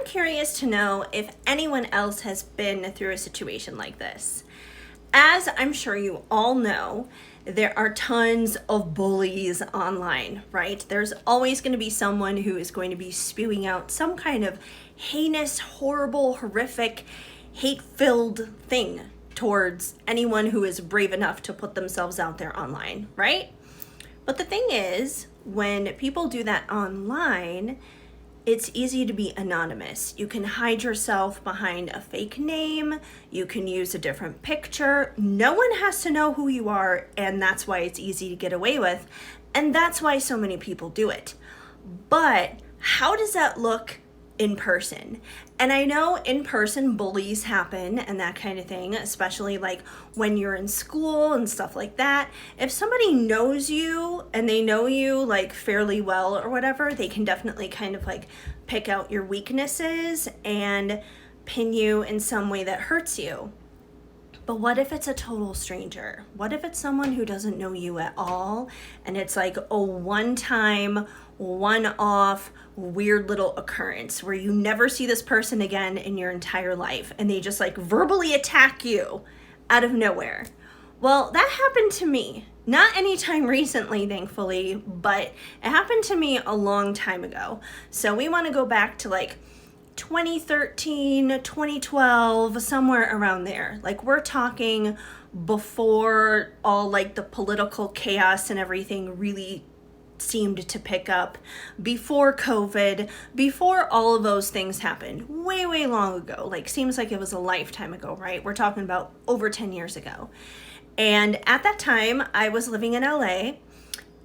curious to know if anyone else has been through a situation like this. As I'm sure you all know, there are tons of bullies online, right? There's always going to be someone who is going to be spewing out some kind of heinous, horrible, horrific, hate-filled thing towards anyone who is brave enough to put themselves out there online, right? But the thing is, when people do that online, it's easy to be anonymous. You can hide yourself behind a fake name. You can use a different picture. No one has to know who you are, and that's why it's easy to get away with. And that's why so many people do it. But how does that look in person? And I know in person bullies happen and that kind of thing, especially like when you're in school and stuff like that. If somebody knows you and they know you like fairly well or whatever, they can definitely kind of like pick out your weaknesses and pin you in some way that hurts you. But what if it's a total stranger? What if it's someone who doesn't know you at all and it's like a one-time, one-off, weird little occurrence where you never see this person again in your entire life and they just like verbally attack you out of nowhere? Well, that happened to me. Not anytime recently, thankfully, but it happened to me a long time ago. So we want to go back to like 2013, 2012, somewhere around there. Like we're talking before all like the political chaos and everything really seemed to pick up, before COVID, before all of those things happened, way, way long ago. Like seems like it was a lifetime ago, right? We're talking about over 10 years ago. And at that time, I was living in LA.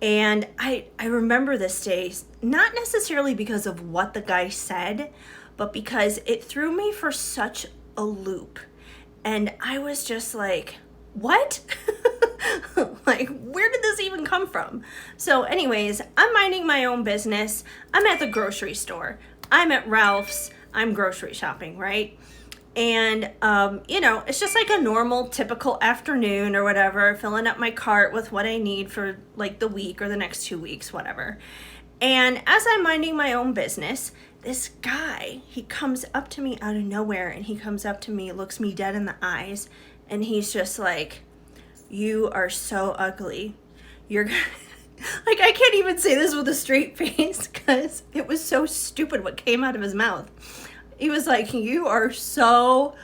And I remember this day, not necessarily because of what the guy said, but because it threw me for such a loop. And I was just like, what? Like, where did this even come from? So anyways, I'm minding my own business. I'm at the grocery store. I'm at Ralph's. I'm grocery shopping, right? And, it's just like a normal, typical afternoon or whatever, filling up my cart with what I need for like the week or the next 2 weeks, whatever. And as I'm minding my own business, this guy, he comes up to me out of nowhere and he comes up to me, looks me dead in the eyes, and he's just like, "You are so ugly. You're like, I can't even say this with a straight face because it was so stupid what came out of his mouth. He was like, "You are so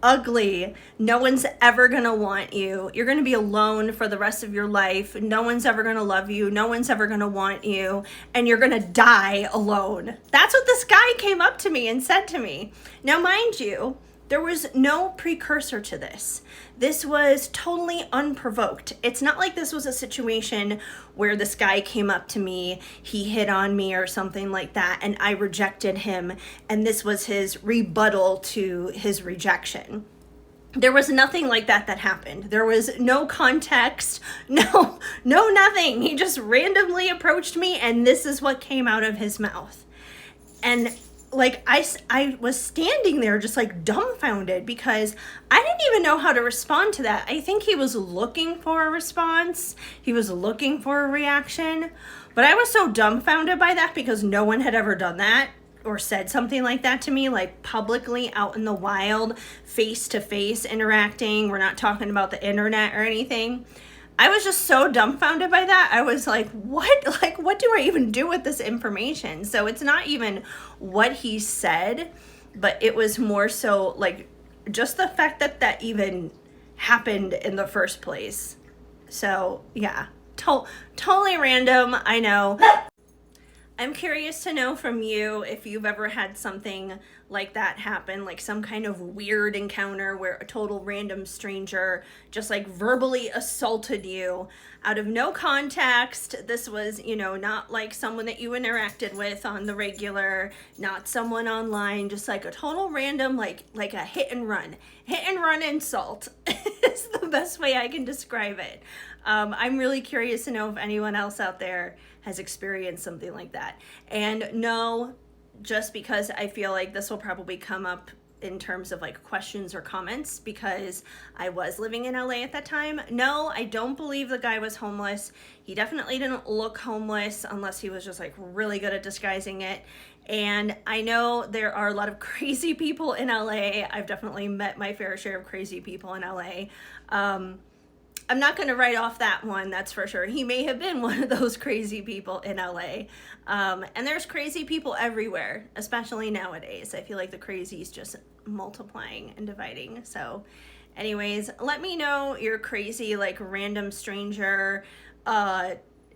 ugly. No one's ever gonna want you. You're gonna be alone for the rest of your life. No one's ever gonna love you. No one's ever gonna want you. And you're gonna die alone." That's what this guy came up to me and said to me. Now, mind you, there was no precursor to this. This was totally unprovoked. It's not like this was a situation where this guy came up to me, he hit on me or something like that, and I rejected him, and this was his rebuttal to his rejection. There was nothing like that happened. There was no context, no nothing. He just randomly approached me, and this is what came out of his mouth. And like I was standing there just like dumbfounded because I didn't even know how to respond to that. I think he was looking for a response. He was looking for a reaction. But I was so dumbfounded by that because no one had ever done that or said something like that to me, like publicly out in the wild, face to face interacting. We're not talking about the internet or anything. I was just so dumbfounded by that. I was like, what? Like, what do I even do with this information? So it's not even what he said, but it was more so like just the fact that even happened in the first place. So yeah, totally random, I know. I'm curious to know from you if you've ever had something like that happen, like some kind of weird encounter where a total random stranger just like verbally assaulted you out of no context. This was, not like someone that you interacted with on the regular, not someone online, just like a total random, like a hit and run insult is the best way I can describe it. I'm really curious to know if anyone else out there has experienced something like that. And no, just because I feel like this will probably come up in terms of like questions or comments because I was living in LA at that time. No, I don't believe the guy was homeless. He definitely didn't look homeless unless he was just like really good at disguising it. And I know there are a lot of crazy people in LA. I've definitely met my fair share of crazy people in LA. I'm not going to write off that one, that's for sure. He may have been one of those crazy people in LA. And there's crazy people everywhere, especially nowadays. I feel like the crazy is just multiplying and dividing. So, anyways, let me know your crazy, like, random stranger,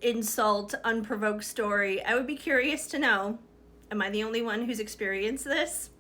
insult, unprovoked story. I would be curious to know. Am I the only one who's experienced this?